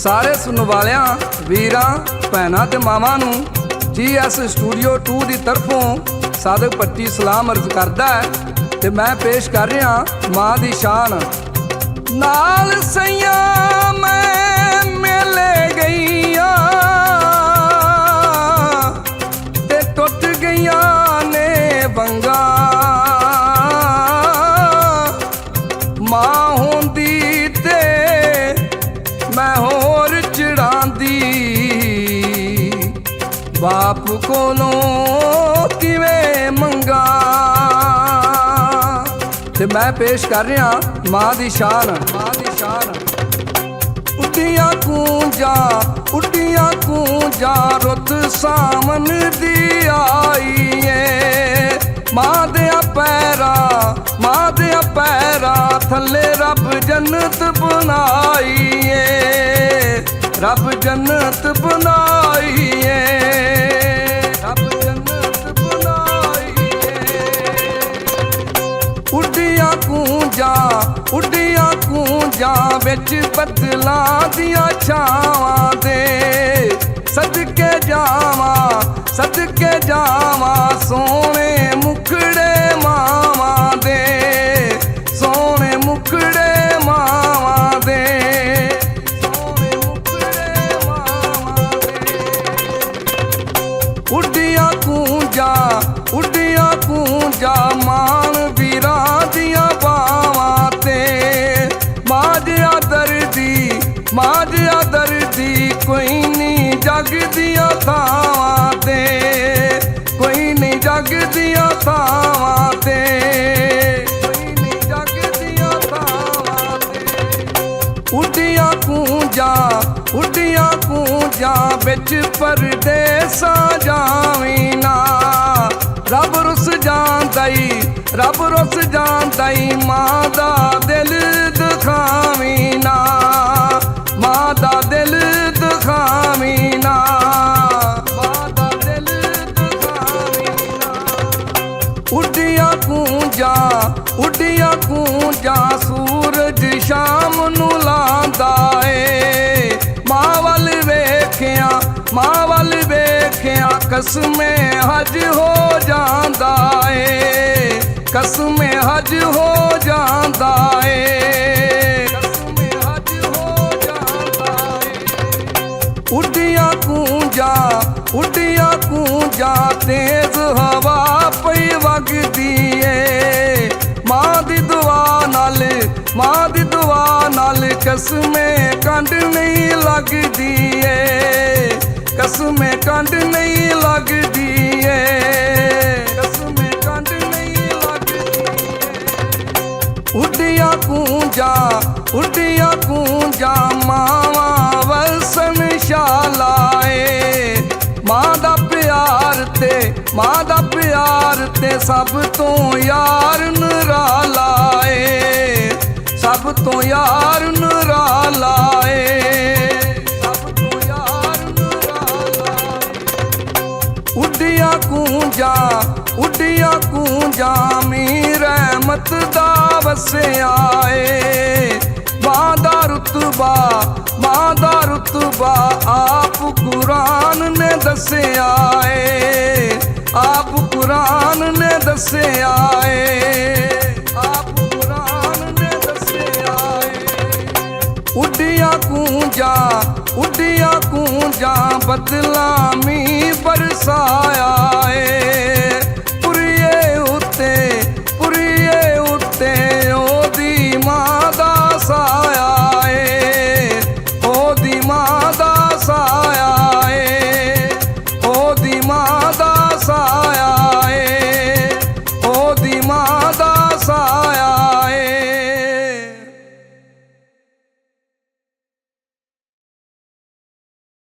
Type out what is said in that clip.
ਸਾਰੇ ਸੁਣਨ ਵਾਲਿਆਂ ਵੀਰਾਂ ਭੈਣਾਂ ਤੇ ਮਾਵਾਂ ਨੂੰ GS ਸਟੂਡੀਓ 2 ਦੀ ਤਰਫੋਂ ਸਾਦਕ ਪੱਟੀ ਸਲਾਮ ਅਰਜ਼ ਕਰਦਾ ਹੈ ਤੇ ਮੈਂ ਪੇਸ਼ ਕਰ ਰਿਹਾ ਮਾਂ ਦੀ ਸ਼ਾਨ। ਨਾਲ ਸਈਆਂ ਮੈਂ ਮਿਲੇ ਗਈਆਂ ਤੇ ਟੁੱਟ ਗਈਆਂ ਨੇ ਵੰਗਾਂ, ਮਾਂ ਹੁੰਦੀ ਤੇ ਮੈਂ ਹੋਰ ਚੜਾਂਦੀ, ਬਾਪ ਕੋਲੋਂ ਕਿਵੇਂ ਮੰਗਾ। ਤੇ ਮੈਂ ਪੇਸ਼ ਕਰ ਰਿਹਾ ਮਾਂ ਦੀ ਸ਼ਾਨ। ਮਾਂ ਦੀ ਸ਼ਾਨ। ਉੱਡੀਆਂ ਕੂੰਜਾਂ ਰੁੱਤ ਸਾਵਣ ਦੀ ਆਈ ਏ, ਮਾਂ ਦਿਆਂ ਪੈਰਾਂ ਥੱਲੇ ਰੱਬ ਜੰਨਤ ਬਣਾਈ ਏ, ਰੱਬ ਜੰਨਤ ਬਣਾਈ ਏ, ਰੱਬ ਜੰਨਤ ਬਣਾਈ ਏ। ਉੱਡੀਆਂ ਕੂੰਜਾਂ ਵਿੱਚ ਬੱਦਲਾਂ ਦੀਆਂ ਛਾਵਾਂ ਦੇ, ਸਦਕੇ ਜਾਵਾਂ ਸੋਹਣੇ ਮੁਖੜੇ ਮਾਵਾਂ ਦੇ, ਸੋਹਣੇ ਮੁਖੜੇ ਮਾਵਾਂ ਦੇ, ਸੋਹਣੇ ਮੁਖੜੇ ਮਾਵਾਂ ਦੇ। ਉੱਡੀਆਂ ਕੂੰਜਾਂ ਮਾਣ ਵੀਰਾਂ ਦੀਆਂ ਬਾਵਾਂ ਤੇ, ਮਾਂ ਜਿਹਾ ਦਰਦੀ ਕੋਈ ਨਹੀਂ ਜੱਗ ਦੀਆਂ ਥਾਵਾਂ ਤੇ, ਕੋਈ ਨਹੀਂ ਜੱਗ ਦੀਆਂ ਥਾਵਾਂ ਤੇ, ਕੋਈ ਨਹੀਂ ਜੱਗ ਦੀਆਂ ਥਾਵਾਂ ਤੇ। ਉੱਡੀਆਂ ਕੂੰਜਾਂ ਵਿੱਚ ਪਰਦੇਸਾਂ ਜਾਵੀਂ ਨਾ, ਰੱਬ ਰੁੱਸ ਜਾਂਦਾ ਈ ਮਾਂ ਦਾ ਦਿਲ ਦਿਖਾਵੀਂ ਨਾ, ਮਾਂ ਦਾ ਦਿਲ ਦਿਖਾਵੀਂ ਨਾ, ਮਾਂ ਦਾ ਦਿਲ ਦਿਖਾਵੀਂ ਨਾ। ਉੱਡੀਆਂ ਕੂੰਜਾਂ ਸੂਰਜ ਸ਼ਾਮ ਨੂੰ ਲਾਂਦਾ ਏ, ਮਾਂ ਵੱਲ ਵੇਖਿਆ ਕਸਮੇ ਹਜ ਹੋ ਜਾਂਦਾ ਏ, ਕਸਮੇ ਹਜ ਹੋ ਜਾਂਦਾ ਏ, ਕਸਮੇ ਹਜ ਹੋ ਜਾਂਦਾ ਏ। ਉੱਡੀਆਂ ਕੂੰਜਾਂ ਤੇਜ਼ ਹਵਾ ਪਈ ਵਗਦੀ ਏ, ਮਾਂ ਦੀ ਦੁਆ ਨਾਲ ਕਸਮੇ ਕੰਡ ਨਹੀਂ ਲੱਗਦੀ ਏ, ਕਸਮੇ ਕੰਡ ਨਹੀਂ ਲੱਗਦੀ ਏ, ਕਸਮੇ ਕੰਡ ਨਹੀਂ ਲੱਗਦੀ ਏ। ਉੱਡੀਆਂ ਕੂੰਜਾਂ ਮਾਵਾਂ ਵਸਣ ਸ਼ਾਲਾ ਏ, ਮਾਂ ਦਾ ਪਿਆਰ ਤੇ ਸਭ ਤੋਂ ਯਾਰ ਨਿਰਾਲਾ ਏ, ਸਭ ਤੋਂ ਯਾਰ ਨਿਰਾਲਾ ਏ, ਸਭ ਤੋਂ ਯਾਰ ਨਿਰਾਲਾ ਏ। ਉੱਡੀਆਂ ਕੂੰਜਾਂ ਮੀ ਰਹਿਮਤ ਦਾ ਵਸਿਆ ਏ, ਮਾਂ ਦਾ ਰੁਤਬਾ ਆਪ ਕੁਰਾਨ ਨੇ ਦੱਸਿਆ ਏ, ਆਪ ਕੁਰਾਨ ਨੇ ਦੱਸਿਆ ਏ, ਆਪ ਕੁਰਾਨ ਨੇ ਦੱਸਿਆ ਏ। ਉੱਡੀਆਂ ਕੂੰਜਾਂ ਬਦਲਾ ਮੀਂਹ ਬਰਸ